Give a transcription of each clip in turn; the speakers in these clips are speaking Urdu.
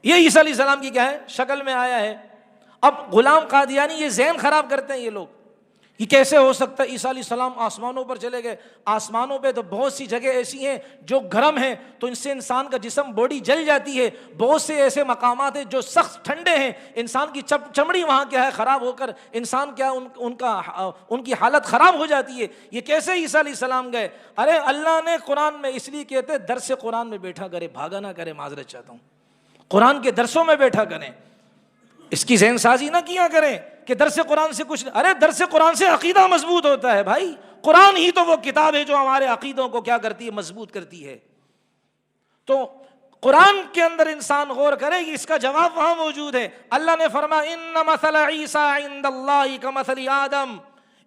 یہ عیسیٰ علیہ السلام کی کیا ہے شکل میں آیا ہے. اب غلام قادیانی یہ ذہن خراب کرتے ہیں یہ لوگ کہ کیسے ہو سکتا ہے عیسیٰ علیہ السلام آسمانوں پر چلے گئے. آسمانوں پہ تو بہت سی جگہ ایسی ہیں جو گرم ہیں تو ان سے انسان کا جسم باڈی جل جاتی ہے. بہت سے ایسے مقامات ہیں جو سخت ٹھنڈے ہیں, انسان کی چمڑی وہاں کیا ہے خراب ہو کر انسان کیا ان کی حالت خراب ہو جاتی ہے. یہ کیسے عیسیٰ علیہ السلام گئے؟ ارے اللہ نے قرآن میں اس لیے کہتے درس قرآن میں بیٹھا کرے, بھاگا نہ کرے, معذرت چاہتا ہوں, قرآن کے درسوں میں بیٹھا کریں, اس کی ذہن سازی نہ کیا کریں کہ درس قرآن سے کچھ. ارے درس قرآن سے عقیدہ مضبوط ہوتا ہے بھائی. قرآن ہی تو وہ کتاب ہے جو ہمارے عقیدوں کو کیا کرتی ہے, مضبوط کرتی ہے. تو قرآن کے اندر انسان غور کرے کہ اس کا جواب وہاں موجود ہے. اللہ نے فرمایا ان مثل عیسیٰ عند اللہ کمثل آدم,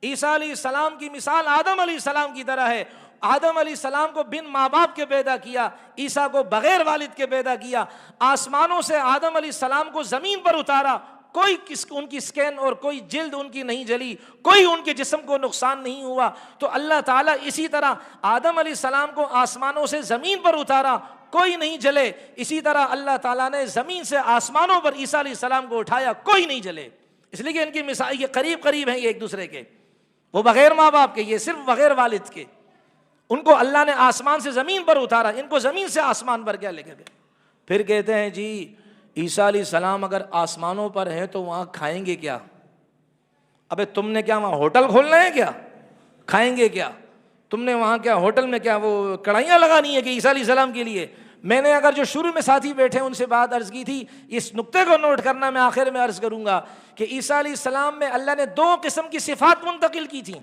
عیسیٰ علیہ السلام کی مثال آدم علیہ السلام کی طرح ہے. آدم علیہ السلام کو بن ماں باپ کے پیدا کیا, عیسیٰ کو بغیر والد کے پیدا کیا. آسمانوں سے آدم علیہ السلام کو زمین پر اتارا, کوئی ان کی سکین اور کوئی جلد ان کی نہیں جلی, کوئی ان کے جسم کو نقصان نہیں ہوا. تو اللہ تعالیٰ اسی طرح آدم علیہ السلام کو آسمانوں سے زمین پر اتارا, کوئی نہیں جلے. اسی طرح اللہ تعالیٰ نے زمین سے آسمانوں پر عیسیٰ علیہ السلام کو اٹھایا, کوئی نہیں جلے. اس لیے کہ ان کی مثال یہ قریب قریب ہیں یہ ایک دوسرے کے, وہ بغیر ماں باپ کے, یہ صرف بغیر والد کے. ان کو اللہ نے آسمان سے زمین پر اتارا, ان کو زمین سے آسمان پر کیا لے کے گئے. پھر کہتے ہیں جی عیسیٰ علیہ السلام اگر آسمانوں پر ہیں تو وہاں کھائیں گے کیا؟ ابے تم نے کیا وہاں ہوٹل کھولنا ہے کیا؟ کھائیں گے کیا؟ تم نے وہاں کیا ہوٹل میں کیا وہ کڑھائیاں لگانی ہے کہ عیسیٰ علیہ السلام کے لیے؟ میں نے اگر جو شروع میں ساتھی بیٹھے ان سے بات عرض کی تھی, اس نقطے کو نوٹ کرنا, میں آخر میں عرض کروں گا کہ عیسیٰ علیہ السلام میں اللہ نے 2 قسم کی صفات منتقل کی تھیں.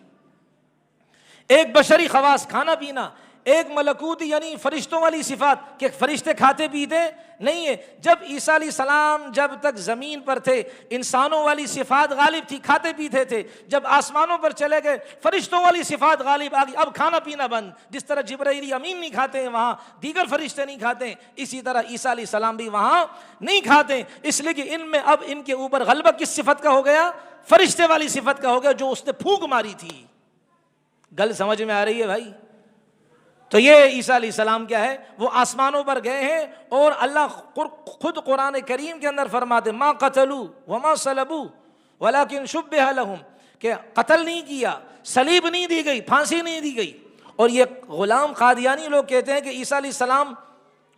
ایک بشری خواص کھانا پینا, ایک ملکوتی یعنی فرشتوں والی صفات کہ فرشتے کھاتے پیتے نہیں ہے. جب عیسیٰ علیہ السلام جب تک زمین پر تھے انسانوں والی صفات غالب تھی, کھاتے پیتے تھے. جب آسمانوں پر چلے گئے فرشتوں والی صفات غالب آ گئی, اب کھانا پینا بند. جس طرح جبرائیل امین نہیں کھاتے ہیں وہاں, دیگر فرشتے نہیں کھاتے ہیں, اسی طرح عیسیٰ علیہ السلام بھی وہاں نہیں کھاتے. اس لیے کہ ان میں اب ان کے اوپر غلبہ کس صفت کا ہو گیا؟ فرشتے والی صفت کا ہو گیا جو اس نے پھونک ماری تھی. گل سمجھ میں آ رہی ہے بھائی؟ تو یہ عیسیٰ علیہ السلام کیا ہے, وہ آسمانوں پر گئے ہیں. اور اللہ خود قرآن کریم کے اندر فرماتے ما قتلوا وما صلبوا ولكن شبه لهم, کہ قتل نہیں کیا, صلیب نہیں دی گئی, پھانسی نہیں دی گئی. اور یہ غلام قادیانی لوگ کہتے ہیں کہ عیسیٰ علیہ السلام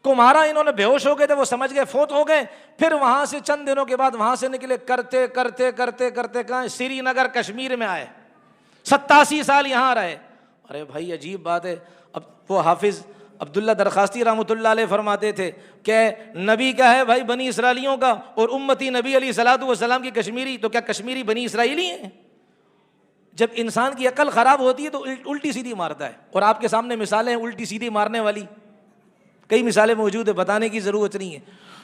کو مارا, انہوں نے بے ہوش ہو گئے تھے, وہ سمجھ گئے فوت ہو گئے. پھر وہاں سے چند دنوں کے بعد وہاں سے نکلے, کرتے کرتے کرتے کرتے کہاں سری نگر کشمیر میں آئے, 87 سال یہاں رہے. ارے بھائی عجیب بات ہے. اب وہ حافظ عبداللہ درخواستی رحمۃ اللہ علیہ فرماتے تھے کہ نبی کیا ہے بھائی بنی اسرائیلیوں کا, اور امتی نبی علیہ الصلوۃ والسلام کی کشمیری, تو کیا کشمیری بنی اسرائیلی ہیں؟ جب انسان کی عقل خراب ہوتی ہے تو الٹی سیدھی مارتا ہے. اور آپ کے سامنے مثالیں ہیں الٹی سیدھی مارنے والی, کئی مثالیں موجود ہیں, بتانے کی ضرورت نہیں ہے.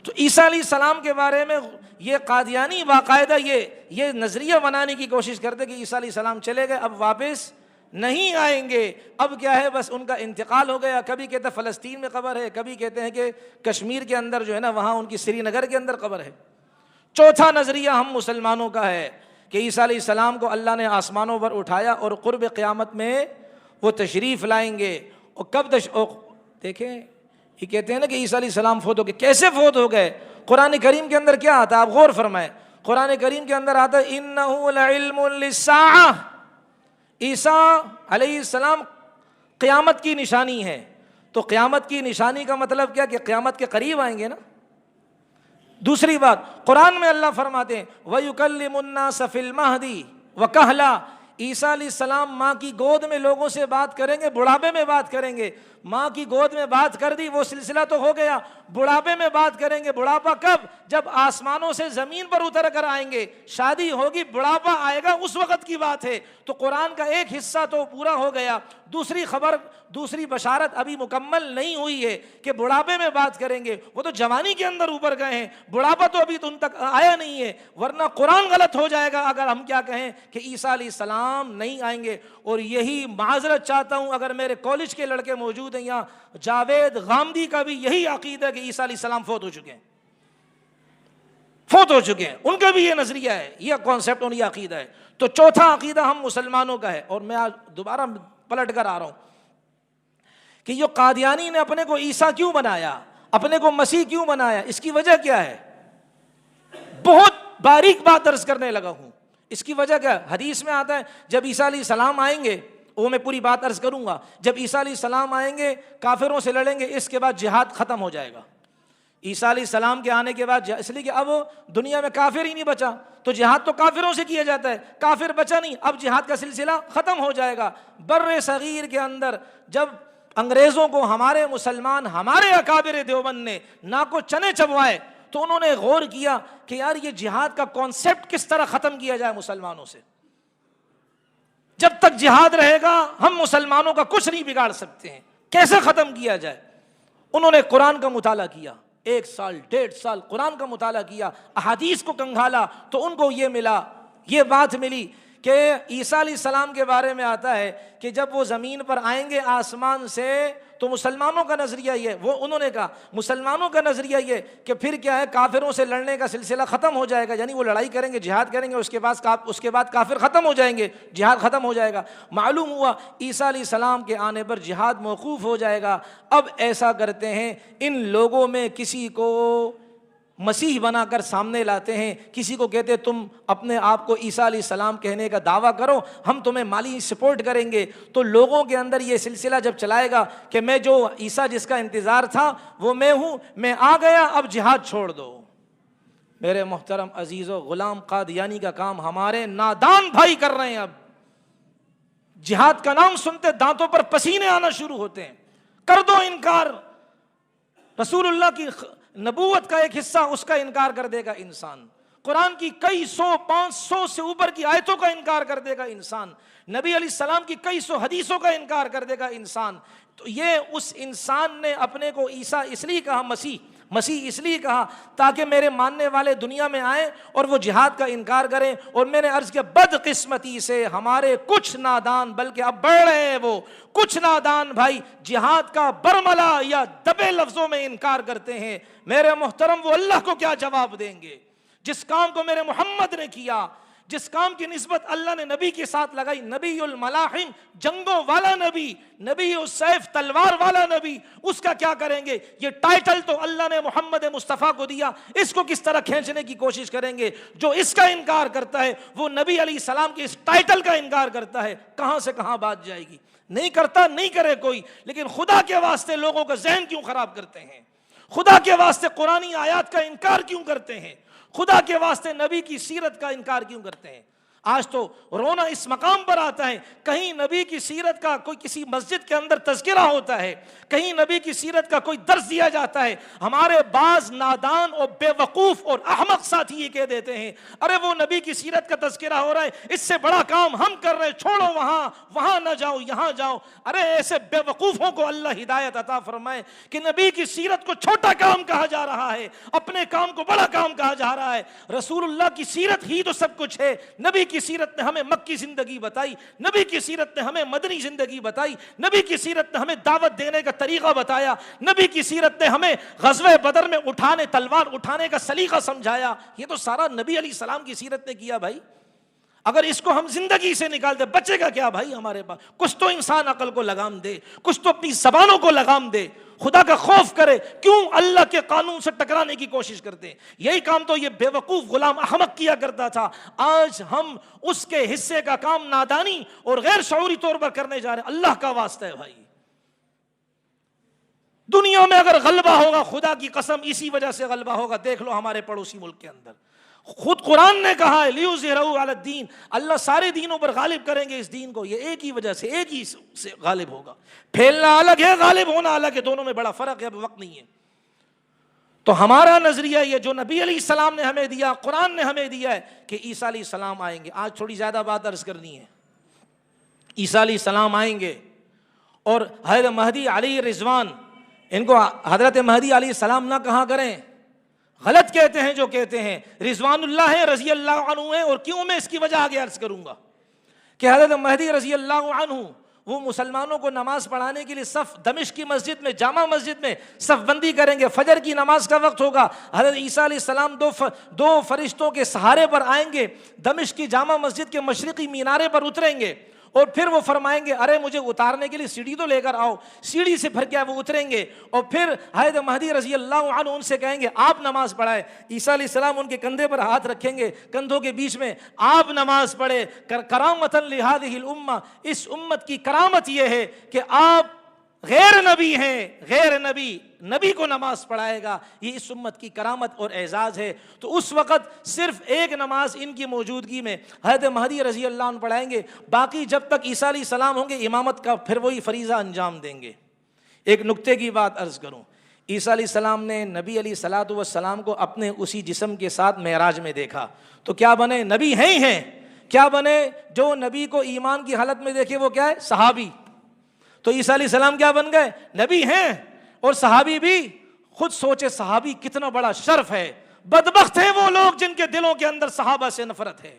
تو عیسیٰ علیہ السلام کے بارے میں یہ قادیانی باقاعدہ یہ نظریہ بنانے کی کوشش کرتے کہ عیسیٰ علیہ السلام چلے گئے, اب واپس نہیں آئیں گے. اب کیا ہے بس ان کا انتقال ہو گیا. کبھی کہتے ہیں فلسطین میں قبر ہے, کبھی کہتے ہیں کہ کشمیر کے اندر جو ہے نا وہاں ان کی سری نگر کے اندر قبر ہے. چوتھا نظریہ ہم مسلمانوں کا ہے کہ عیسیٰ علیہ السلام کو اللہ نے آسمانوں پر اٹھایا اور قرب قیامت میں وہ تشریف لائیں گے. اور کب دیکھیں یہ کہتے ہیں نا کہ عیسیٰ علیہ السلام فوت ہو گئے. کیسے فوت ہو گئے؟ قرآن کریم کے اندر کیا آتا ہے آپ غور فرمائیں. قرآن کریم کے اندر آتا ہے انہ لعلم للساعہ, عیسیٰ علیہ السلام قیامت کی نشانی ہے. تو قیامت کی نشانی کا مطلب کیا کہ قیامت کے قریب آئیں گے نا. دوسری بات قرآن میں اللہ فرماتے ہیں وَيُكَلِّمُ النَّاسَ فِي الْمَهْدِ وَكَهْلًا, عیسیٰ علیہ السلام ماں کی گود میں لوگوں سے بات کریں گے, بڑھاپے میں بات کریں گے. ماں کی گود میں بات کر دی وہ سلسلہ تو ہو گیا, بڑھاپے میں بات کریں گے. بڑھاپا کب؟ جب آسمانوں سے زمین پر اتر کر آئیں گے, شادی ہوگی, بڑھاپا آئے گا, اس وقت کی بات ہے. تو قرآن کا ایک حصہ تو پورا ہو گیا. دوسری خبر, دوسری بشارت ابھی مکمل نہیں ہوئی ہے کہ بڑھاپے میں بات کریں گے. وہ تو جوانی کے اندر اوپر گئے ہیں, بڑھاپا تو ابھی ان تک آیا نہیں ہے. ورنہ قرآن غلط ہو جائے گا اگر ہم کیا کہیں کہ عیسیٰ علیہ السلام نہیں آئیں گے. اور یہی معذرت چاہتا ہوں اگر میرے کالج کے لڑکے موجود ہیں یہاں, جاوید غامدی کا بھی یہی عقیدہ ہے کہ عیسیٰ علیہ السلام فوت ہو چکے ہیں, فوت ہو چکے ہیں. ان کا بھی یہ نظریہ ہے, یہ کانسیپٹ اور یہ عقیدہ ہے. تو چوتھا عقیدہ ہم مسلمانوں کا ہے. اور میں آج دوبارہ پلٹ کر آ رہا ہوں کہ یہ قادیانی نے اپنے کو عیسیٰ کیوں بنایا؟ اپنے کو مسیح کیوں بنایا؟ اس کی وجہ کیا ہے؟ بہت باریک بات عرض کرنے لگا ہوں. اس کی وجہ کیا؟ حدیث میں آتا ہے جب عیسیٰ علیہ السلام آئیں گے، وہ میں پوری بات عرض کروں گا، جب عیسیٰ علیہ السلام آئیں گے کافروں سے لڑیں گے، اس کے بعد جہاد ختم ہو جائے گا. عیسیٰ علیہ السلام کے آنے کے بعد، اس لیے کہ اب دنیا میں کافر ہی نہیں بچا، تو جہاد تو کافروں سے کیا جاتا ہے، کافر بچا نہیں، اب جہاد کا سلسلہ ختم ہو جائے گا. بر صغیر کے اندر جب انگریزوں کو ہمارے مسلمان، ہمارے اکابر دیوبند نے ناکو چنے چبوائے، تو انہوں نے غور کیا کہ یار یہ جہاد کا کانسیپٹ کس طرح ختم کیا جائے مسلمانوں سے. جب تک جہاد رہے گا ہم مسلمانوں کا کچھ نہیں بگاڑ سکتے ہیں، کیسے ختم کیا جائے؟ انہوں نے قرآن کا مطالعہ کیا، 1 سال 1.5 سال قرآن کا مطالعہ کیا، احادیث کو کنگھالا، تو ان کو یہ ملا، یہ بات ملی کہ عیسیٰ علیہ السلام کے بارے میں آتا ہے کہ جب وہ زمین پر آئیں گے آسمان سے، تو مسلمانوں کا نظریہ یہ، وہ انہوں نے کہا مسلمانوں کا نظریہ یہ کہ پھر کیا ہے، کافروں سے لڑنے کا سلسلہ ختم ہو جائے گا، یعنی وہ لڑائی کریں گے، جہاد کریں گے، اس کے بعد کافر ختم ہو جائیں گے، جہاد ختم ہو جائے گا. معلوم ہوا عیسیٰ علیہ السلام کے آنے پر جہاد موقوف ہو جائے گا. اب ایسا کرتے ہیں، ان لوگوں میں کسی کو مسیح بنا کر سامنے لاتے ہیں، کسی کو کہتے تم اپنے آپ کو عیسیٰ علیہ السلام کہنے کا دعویٰ کرو، ہم تمہیں مالی سپورٹ کریں گے. تو لوگوں کے اندر یہ سلسلہ جب چلائے گا کہ میں جو عیسیٰ جس کا انتظار تھا وہ میں ہوں، میں آ گیا، اب جہاد چھوڑ دو. میرے محترم عزیزو، غلام قادیانی کا کام ہمارے نادان بھائی کر رہے ہیں. اب جہاد کا نام سنتے دانتوں پر پسینے آنا شروع ہوتے ہیں. کر دو انکار، رسول اللہ کی نبوت کا ایک حصہ اس کا انکار کر دے گا انسان، قرآن کی کئی 100-500 سے اوپر کی آیتوں کا انکار کر دے گا انسان، نبی علیہ السلام کی کئی 100 حدیثوں کا انکار کر دے گا انسان. تو یہ اس انسان نے اپنے کو عیسیٰ اس لیے کہا، مسیح اس لیے کہا تاکہ میرے ماننے والے دنیا میں آئیں اور وہ جہاد کا انکار کریں. اور میں نے عرض کیا بدقسمتی سے ہمارے کچھ نادان، بلکہ اب بڑھ رہے ہیں وہ کچھ نادان بھائی، جہاد کا برملا یا دبے لفظوں میں انکار کرتے ہیں. میرے محترم، وہ اللہ کو کیا جواب دیں گے؟ جس کام کو میرے محمد نے کیا، جس کام کی نسبت اللہ نے نبی کے ساتھ لگائی، نبی الملاحم، جنگوں والا نبی، نبی السیف، تلوار والا نبی، اس کا کیا کریں گے؟ یہ ٹائٹل تو اللہ نے محمد مصطفیٰ کو دیا، اس کو کس طرح کھینچنے کی کوشش کریں گے؟ جو اس کا انکار کرتا ہے وہ نبی علیہ السلام کے اس ٹائٹل کا انکار کرتا ہے. کہاں سے کہاں بات جائے گی؟ نہیں کرتا، نہیں کرے کوئی، لیکن خدا کے واسطے لوگوں کا ذہن کیوں خراب کرتے ہیں؟ خدا کے واسطے قرآنی آیات کا انکار کیوں کرتے ہیں؟ خدا کے واسطے نبی کی سیرت کا انکار کیوں کرتے ہیں؟ آج تو رونا اس مقام پر آتا ہے، کہیں نبی کی سیرت کا کوئی کسی مسجد کے اندر تذکرہ ہوتا ہے، کہیں نبی کی سیرت کا کوئی درس دیا جاتا ہے، ہمارے بعض نادان اور بے وقوف اور احمق ساتھی یہ کہہ دیتے ہیں ارے وہ نبی کی سیرت کا تذکرہ ہو رہا ہے، اس سے بڑا کام ہم کر رہے، چھوڑو وہاں نہ جاؤ، یہاں جاؤ. ارے ایسے بے وقوفوں کو اللہ ہدایت عطا فرمائے کہ نبی کی سیرت کو چھوٹا کام کہا جا رہا ہے، اپنے کام کو بڑا کام کہا جا رہا ہے. رسول اللہ کی سیرت ہی تو سب کچھ ہے. نبی کی سیرت نے ہمیں مکی زندگی بتائی، نبی کی سیرت نے ہمیں مدنی زندگی بتائی، نبی کی سیرت نے ہمیں دعوت دینے کا طریقہ بتایا، نبی کی سیرت نے ہمیں غزوہ بدر میں تلوار اٹھانے کا سلیقہ سمجھایا. یہ تو سارا نبی علیہ السلام کی سیرت نے کیا بھائی. اگر اس کو ہم زندگی سے نکال دے بچے گا کیا بھائی ہمارے پاس؟ کچھ تو انسان عقل کو لگام دے، کچھ تو اپنی زبانوں کو لگام دے، خدا کا خوف کرے. کیوں اللہ کے قانون سے ٹکرانے کی کوشش کرتے ہیں؟ یہی کام تو یہ بے وقوف غلام احمق کیا کرتا تھا. آج ہم اس کے حصے کا کام نادانی اور غیر شعوری طور پر کرنے جا رہے ہیں. اللہ کا واسطہ ہے بھائی، دنیا میں اگر غلبہ ہوگا، خدا کی قسم اسی وجہ سے غلبہ ہوگا. دیکھ لو ہمارے پڑوسی ملک کے اندر، خود قرآن نے کہا ہے لیظہرہ علی الدین، اللہ سارے دینوں پر غالب کریں گے اس دین کو. یہ ایک ہی وجہ سے، ایک ہی سے غالب ہوگا. پھیلنا الگ ہے، غالب ہونا الگ ہے، دونوں میں بڑا فرق ہے. اب وقت نہیں ہے. تو ہمارا نظریہ یہ جو نبی علیہ السلام نے ہمیں دیا، قرآن نے ہمیں دیا ہے کہ عیسیٰ علیہ السلام آئیں گے. آج تھوڑی زیادہ بات عرض کرنی ہے. عیسیٰ علیہ السلام آئیں گے اور حضرت مہدی علیہ رضوان، ان کو حضرت مہدی علیہ السلام نہ کہا کریں، غلط کہتے ہیں جو کہتے ہیں. رضوان اللہ ہے، رضی اللہ عنہ ہے. اور کیوں میں اس کی وجہ آگے عرض کروں گا کہ حضرت مہدی رضی اللہ عنہ وہ مسلمانوں کو نماز پڑھانے کے لیے دمشق کی مسجد میں، جامع مسجد میں صف بندی کریں گے. فجر کی نماز کا وقت ہوگا، حضرت عیسیٰ علیہ السلام دو فرشتوں کے سہارے پر آئیں گے، دمشق کی جامع مسجد کے مشرقی مینارے پر اتریں گے اور پھر وہ فرمائیں گے ارے مجھے اتارنے کے لیے سیڑھی تو لے کر آؤ، سیڑھی سے پھر کیا وہ اتریں گے، اور پھر حضرت مہدی رضی اللہ عنہ ان سے کہیں گے آپ نماز پڑھائیں، عیسیٰ علیہ السلام ان کے کندھے پر ہاتھ رکھیں گے، کندھوں کے بیچ میں آپ نماز پڑھے، کرامۃ لہذہ الامہ، اس امت کی کرامت یہ ہے کہ آپ غیر نبی ہیں، غیر نبی کو نماز پڑھائے گا، یہ اس امت کی کرامت اور اعزاز ہے۔ تو اس وقت صرف ایک نماز ان کی موجودگی میں حضرت مہدی رضی اللہ عنہ پڑھائیں گے، باقی جب تک عیسیٰ علیہ السلام ہوں گے امامت کا پھر وہی فریضہ انجام دیں گے۔ ایک نکتے کی بات عرض کروں، عیسیٰ علیہ السلام نے نبی علیہ الصلوۃ والسلام کو اپنے اسی جسم کے ساتھ معراج میں دیکھا، تو کیا بنے؟ نبی ہیں ہی ہیں۔ کیا بنے؟ جو نبی کو ایمان کی حالت میں دیکھے وہ کیا ہے؟ صحابی۔ تو عیسیٰ علیہ السلام کیا بن گئے؟ نبی ہیں اور صحابی بھی۔ خود سوچے صحابی کتنا بڑا شرف ہے، بدبخت ہیں وہ لوگ جن کے دلوں کے اندر صحابہ سے نفرت ہے۔